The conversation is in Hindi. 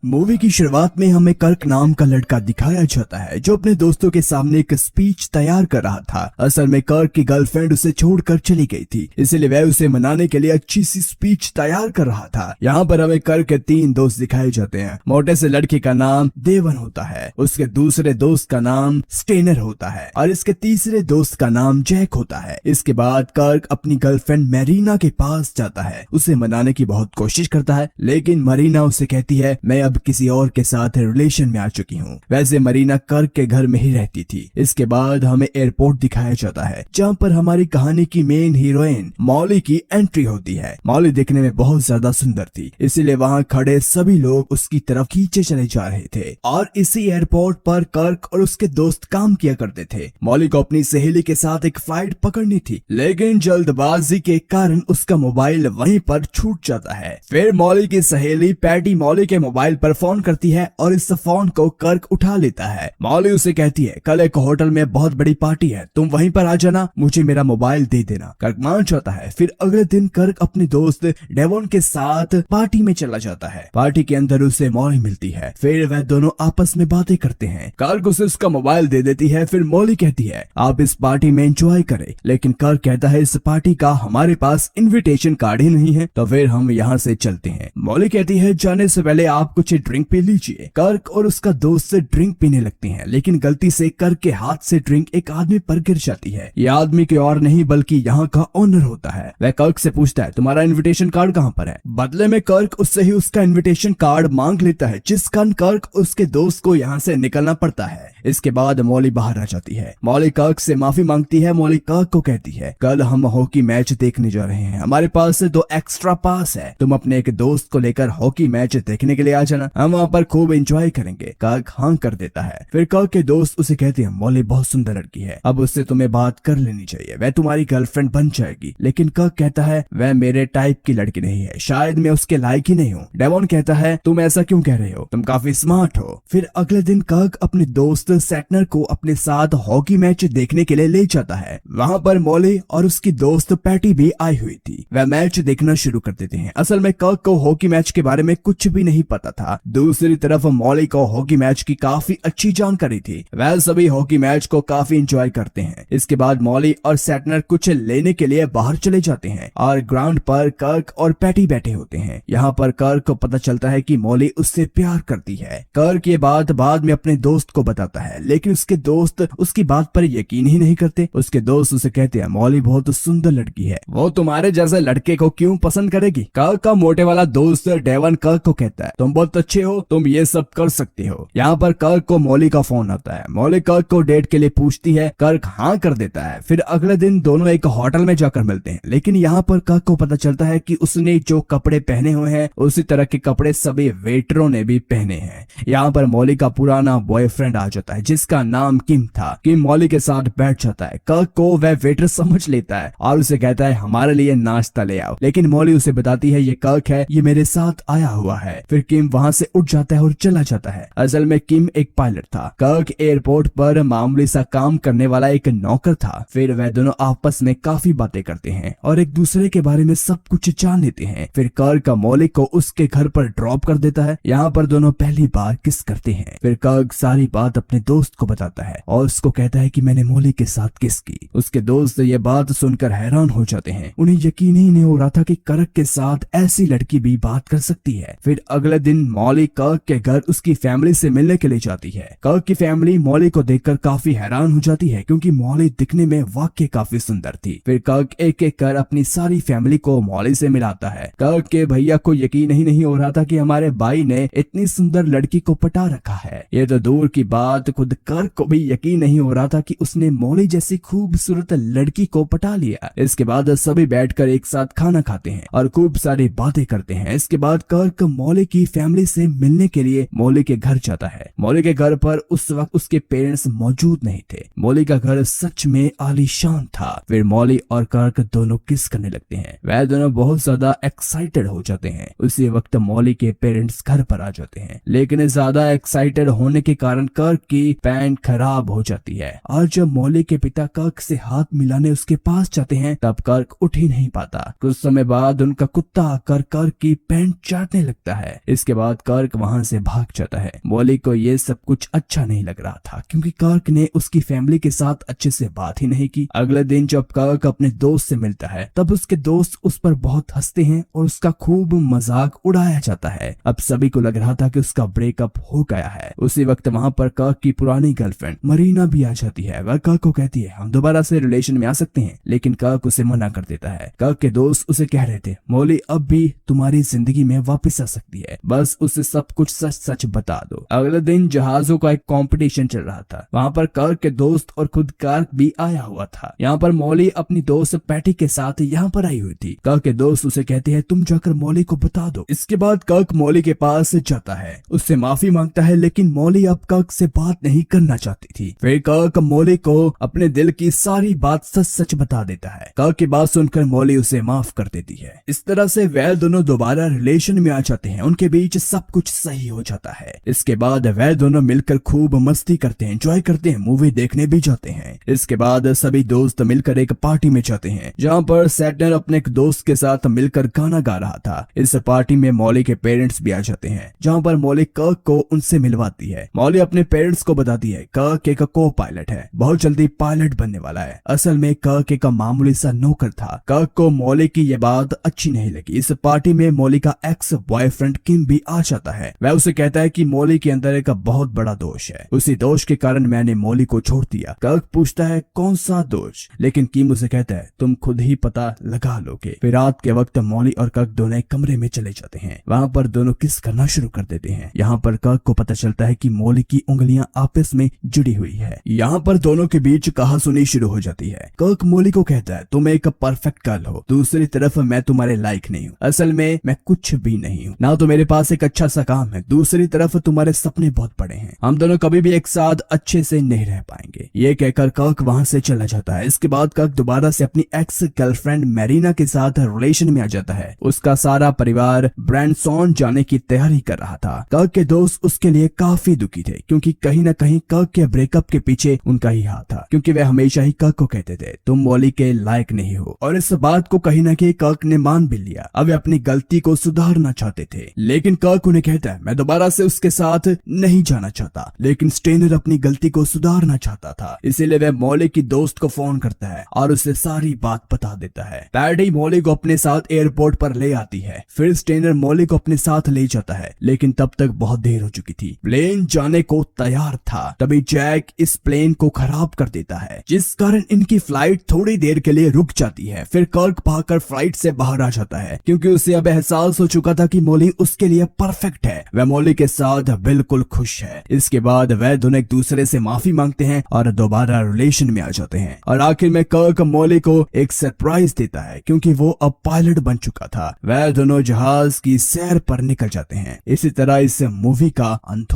मूवी की शुरुआत में हमें कर्क नाम का लड़का दिखाया जाता है जो अपने दोस्तों के सामने एक स्पीच तैयार कर रहा था। असल में कर्क की गर्लफ्रेंड उसे छोड़कर चली गई थी, इसलिए वह उसे मनाने के लिए अच्छी सी स्पीच तैयार कर रहा था। यहाँ पर हमें कर्क के 3 दोस्त दिखाए जाते हैं। मोटे से लड़के का नाम देवन होता है, उसके दूसरे दोस्त का नाम स्टेनर होता है और इसके तीसरे दोस्त का नाम जैक होता है। इसके बाद कर्क अपनी गर्लफ्रेंड मैरीना के पास जाता है, उसे मनाने की बहुत कोशिश करता है, लेकिन मरीना उसे कहती है मैं अब किसी और के साथ रिलेशन में आ चुकी हूँ। वैसे मरीना कर्क के घर में ही रहती थी। इसके बाद हमें एयरपोर्ट दिखाया जाता है जहाँ पर हमारी कहानी की मेन हीरोइन मॉली की एंट्री होती है। मॉली दिखने में बहुत ज्यादा सुंदर थी, इसीलिए वहाँ खड़े सभी लोग उसकी तरफ खींचे चले जा रहे थे और इसी एयरपोर्ट पर कर्क और उसके दोस्त काम किया करते थे। मॉली को अपनी सहेली के साथ एक फ्लाइट पकड़नी थी, लेकिन जल्दबाजी के कारण उसका मोबाइल वहीं पर छूट जाता है। फिर मॉली की सहेली पैटी मॉली के मोबाइल पर फोन करती है और इस फोन को कर्क उठा लेता है। मॉली उसे कहती है कल एक होटल में बहुत बड़ी पार्टी है, तुम वहीं पर आ जाना, मुझे मेरा मोबाइल दे देना। कर्क मान जाता है। फिर अगले दिन कर्क अपने दोस्त डेवोन के साथ पार्टी में चला जाता है। पार्टी के अंदर उसे मॉली मिलती है, फिर वह दोनों आपस में बातें करते हैं। कर्क उसे उसका मोबाइल दे देती है। फिर मॉली कहती है आप इस पार्टी में एंजॉय करें, लेकिन कर्क कहता है इस पार्टी का हमारे पास इन्विटेशन कार्ड ही नहीं है, तो फिर हम यहाँ से चलते हैं। मॉली कहती है जाने से पहले आप कुछ ड्रिंक पी लीजिए। कर्क और उसका दोस्त से ड्रिंक पीने लगते हैं, लेकिन गलती से कर्क के हाथ से ड्रिंक एक आदमी पर गिर जाती है। यह आदमी के और नहीं बल्कि यहाँ का ओनर होता है। वह कर्क से पूछता है तुम्हारा इन्विटेशन कार्ड कहाँ पर है। बदले में कर्क उससे ही उसका इन्विटेशन कार्ड मांग लेता है, जिस कारण कर्क उसके दोस्त को यहाँ से निकलना पड़ता है। इसके बाद मॉली बाहर आ जाती है। मॉली कर्क से माफी मांगती है। मॉली कर्क को कहती है कल हम हॉकी मैच देखने जा रहे हैं, हमारे पास 2 एक्स्ट्रा पास है, तुम अपने एक दोस्त को लेकर हॉकी मैच देखने के लिए आ जाना, हम वहाँ पर खूब एंजॉय करेंगे। कर्क हाँ कर देता है। फिर कर्क के दोस्त उसे कहते हैं मॉली बहुत सुंदर लड़की है, अब उससे तुम्हें बात कर लेनी चाहिए, वह तुम्हारी गर्लफ्रेंड बन जाएगी। लेकिन कर्क कहता है वह मेरे टाइप की लड़की नहीं है, शायद मैं उसके लायक ही नहीं हूँ। डेवॉन कहता है तुम ऐसा क्यों कह रहे हो, तुम काफी स्मार्ट हो। फिर अगले दिन कर्क अपने दोस्त सेटनर को अपने साथ हॉकी मैच देखने के लिए ले जाता है। वहाँ पर मॉली और उसकी दोस्त पैटी भी आई हुई थी। वह मैच देखना शुरू कर देते हैं। असल में कर्क को हॉकी मैच के बारे में कुछ भी नहीं पता था। दूसरी तरफ मॉली को हॉकी मैच की काफी अच्छी जानकारी थी। वह सभी हॉकी मैच को काफी एंजॉय करते हैं। इसके बाद मॉली और सेटनर कुछ लेने के लिए बाहर चले जाते हैं और ग्राउंड पर कर्क और पैटी बैठे होते हैं। यहाँ पर कर्क को पता चलता है कि मॉली उससे प्यार करती है। कर्क ये बात बाद में अपने दोस्त को बताता है, लेकिन उसके दोस्त उसकी बात पर यकीन ही नहीं करते। उसके दोस्त उसे कहते हैं मॉली बहुत सुंदर लड़की है, वो तुम्हारे जैसे लड़के को क्यों पसंद करेगी। कर्क का मोटे वाला दोस्त डेवन कर्क को कहता है तुम बहुत अच्छे हो, तुम ये सब कर सकते हो। यहाँ पर कर्क को मॉली का फोन आता है। मॉली कर्क को डेट के लिए पूछती है, कर्क हाँ कर देता है। फिर अगले दिन दोनों एक होटल में जाकर मिलते हैं, लेकिन यहाँ पर कर्क को पता चलता है कि उसने जो कपड़े पहने हुए हैं उसी तरह के कपड़े सभी वेटरों ने भी पहने हैं। यहाँ पर मॉली का पुराना बॉयफ्रेंड आ जाता है जिसका नाम किम था। किम मॉली के साथ बैठ जाता है। कर्क को वह वेटर समझ लेता है और उसे कहता है हमारे लिए नाश्ता ले आओ, लेकिन मॉली उसे बताती है ये कर्क है, ये मेरे साथ आया हुआ है। फिर किम वहाँ से उठ जाता है और चला जाता है। असल में किम एक पायलट था। कर्क एयरपोर्ट पर मामूली सा काम करने वाला एक नौकर था। फिर वह दोनों आपस में काफी बातें करते हैं और एक दूसरे के बारे में सब कुछ जान लेते हैं। फिर कर्क मॉली को उसके घर पर ड्रॉप कर देता है। यहाँ पर दोनों पहली बार किस करते हैं। फिर कर्क सारी बात अपने दोस्त को बताता है और उसको कहता है कि मैंने मॉली के साथ किस की। उसके दोस्त ये बात सुनकर हैरान हो जाते हैं। उन्हें यकीन ही नहीं हो रहा था कि कर्क के साथ ऐसी लड़की भी बात कर सकती है। फिर अगले दिन मॉली कर्क के घर उसकी फैमिली से मिलने के लिए जाती है। कर्क की फैमिली मॉली को देखकर काफी हैरान हो जाती है, क्योंकि मॉली दिखने में वाकई काफी सुंदर थी। फिर कर्क एक एक कर अपनी सारी फैमिली को मॉली से मिलाता है। कर्क के भैया को यकीन ही नहीं हो रहा था कि हमारे भाई ने इतनी सुंदर लड़की को पटा रखा है। ये तो दूर की बात, खुद कर्क को भी यकीन नहीं हो रहा था कि उसने मॉली जैसी खूबसूरत लड़की को पटा लिया। इसके बाद सभी बैठकर एक साथ खाना खाते हैं और खूब सारी बातें करते हैं। इसके बाद कर्क मॉली की फैमिली से मिलने के लिए मॉली के घर जाता है। मॉली के घर पर उस वक्त उसके पेरेंट्स मौजूद नहीं थे। मॉली का घर सच में आलीशान था। फिर मॉली और कर्क दोनों किस करने लगते हैं। वह दोनों बहुत ज्यादा एक्साइटेड हो जाते हैं। उसी वक्त मॉली के पेरेंट्स घर पर आ जाते हैं, लेकिन ज्यादा एक्साइटेड होने के कारण कर्क की पैंट खराब हो जाती है और जब मॉली के पिता कर्क से हाथ मिलाने उसके पास जाते हैं तब कर्क उठ ही नहीं पाता। कुछ समय बाद उनका कुत्ता आकर कर्क की पैंट चाटने लगता है। इसके बाद बाद कर्क वहां से भाग जाता है। मॉली को ये सब कुछ अच्छा नहीं लग रहा था क्योंकि कर्क ने उसकी फैमिली के साथ अच्छे से बात ही नहीं की। अगले दिन जब कर्क अपने दोस्त से मिलता है तब उसके दोस्त उस पर बहुत हंसते हैं और उसका खूब मजाक उड़ाया जाता है। अब सभी को लग रहा था कि उसका ब्रेकअप हो गया है। उसी वक्त वहां पर कर्क की पुरानी गर्लफ्रेंड मरीना भी आ जाती है। वह कर्क को कहती है हम दोबारा से रिलेशन में आ सकते हैं, लेकिन कर्क उसे मना कर देता है। कर्क के दोस्त उसे कह रहे थे मॉली अब भी तुम्हारी जिंदगी में वापस आ सकती है, बस उसे सब कुछ सच सच बता दो। अगले दिन जहाजों का एक कंपटीशन चल रहा था। वहां पर कर्क के दोस्त और खुद कर्क भी आया हुआ था। यहाँ पर मॉली अपनी दोस्त पैटी के साथ यहाँ पर आई हुई थी। कर्क के दोस्त उसे कहते हैं तुम जाकर मॉली को बता दो। इसके बाद कर्क मॉली के पास जाता है, उससे माफी मांगता है, लेकिन मॉली अब कर्क से बात नहीं करना चाहती थी। फिर कर्क मॉली को अपने दिल की सारी बात सच सच बता देता है। कर्क की बात सुनकर मॉली उसे माफ कर देती है। इस तरह से वह दोनों दोबारा रिलेशन में आ जाते हैं। उनके बीच सब कुछ सही हो जाता है। इसके बाद वह दोनों मिलकर खूब मस्ती करते हैं, एंजॉय करते हैं, मूवी देखने भी जाते हैं। इसके बाद सभी दोस्त मिलकर एक पार्टी में जाते हैं जहाँ पर सैटनर अपने एक दोस्त के साथ मिलकर गाना गा रहा था। इस पार्टी में मॉली के पेरेंट्स भी आ जाते हैं जहाँ पर मॉली कर्क को उनसे मिलवाती है। मॉली अपने पेरेंट्स को बताती है कर्क एक को पायलट है, बहुत जल्दी पायलट बनने वाला है। असल में कर्क एक मामूली सा नौकर था। कर्क को मॉली की ये बात अच्छी नहीं लगी। इस पार्टी में मॉली का एक्स बॉयफ्रेंड किम भी आ जाता है। वह उसे कहता है कि मॉली के अंदर एक बहुत बड़ा दोष है, उसी दोष के कारण मैंने मॉली को छोड़ दिया। कर्क पूछता है कौन सा दोष, लेकिन किम उसे कहता है तुम खुद ही पता लगा लोगे। फिर रात के वक्त मॉली और कर्क दोनों एक कमरे में चले जाते हैं। वहाँ पर दोनों किस करना शुरू कर देते हैं। यहाँ पर कर्क को पता चलता है कि मॉली की उंगलियां आपस में जुड़ी हुई है। यहाँ पर दोनों के बीच कहासुनी शुरू हो जाती है। कर्क मॉली को कहता है तुम एक परफेक्ट गर्ल हो, दूसरी तरफ मैं तुम्हारे लायक नहीं हूँ। असल में मैं कुछ भी नहीं हूँ, ना तो मेरे पास एक अच्छा सा काम है, दूसरी तरफ तुम्हारे सपने बहुत बड़े हैं। हम दोनों कभी भी एक साथ अच्छे से नहीं रह पाएंगे। ये कहकर कर्क वहाँ से चला जाता है। इसके बाद कर्क दोबारा से अपनी एक्स गर्लफ्रेंड मैरीना के साथ रिलेशन में आ जाता है। उसका सारा परिवार ब्रैंडसॉन जाने की तैयारी कर रहा था। कर्क के दोस्त उसके लिए काफी दुखी थे क्योंकि कहीं न कहीं कर्क के ब्रेकअप के पीछे उनका ही हाथ था, क्योंकि वे हमेशा ही कर्क को कहते थे तुम मॉली के लायक नहीं हो। और इस बात को कहीं न कहीं कर्क ने मान भी लिया। अब वे अपनी गलती को सुधारना चाहते थे, लेकिन कर्क उन्हें कहता है मैं दोबारा से उसके साथ नहीं जाना चाहता। लेकिन स्टेनर अपनी गलती को सुधारना चाहता था, इसीलिए वह मॉली की दोस्त को फोन करता है और उसे सारी बात बता देता है। पैडी मॉली को अपने साथ एयरपोर्ट पर ले आती है। फिर स्टेनर मॉली को अपने साथ ले जाता है, लेकिन तब तक बहुत देर हो चुकी थी। प्लेन जाने को तैयार था, तभी जैक इस प्लेन को खराब कर देता है, जिस कारण इनकी फ्लाइट थोड़ी देर के लिए रुक जाती है। फिर कर्क भागकर फ्लाइट से बाहर आ जाता है क्योंकि उसे अब एहसास हो चुका था कि मॉली उसके लिए परफेक्ट है। वह मॉली के साथ बिल्कुल खुश है। इसके बाद वह दोनों एक दूसरे से माफी मांगते हैं और दोबारा रिलेशन में आ जाते हैं। और आखिर में कर्क मॉली को एक सरप्राइज देता है क्योंकि वो अब पायलट बन चुका था। वह दोनों जहाज की सैर पर निकल जाते हैं। इसी तरह इस मूवी का अंत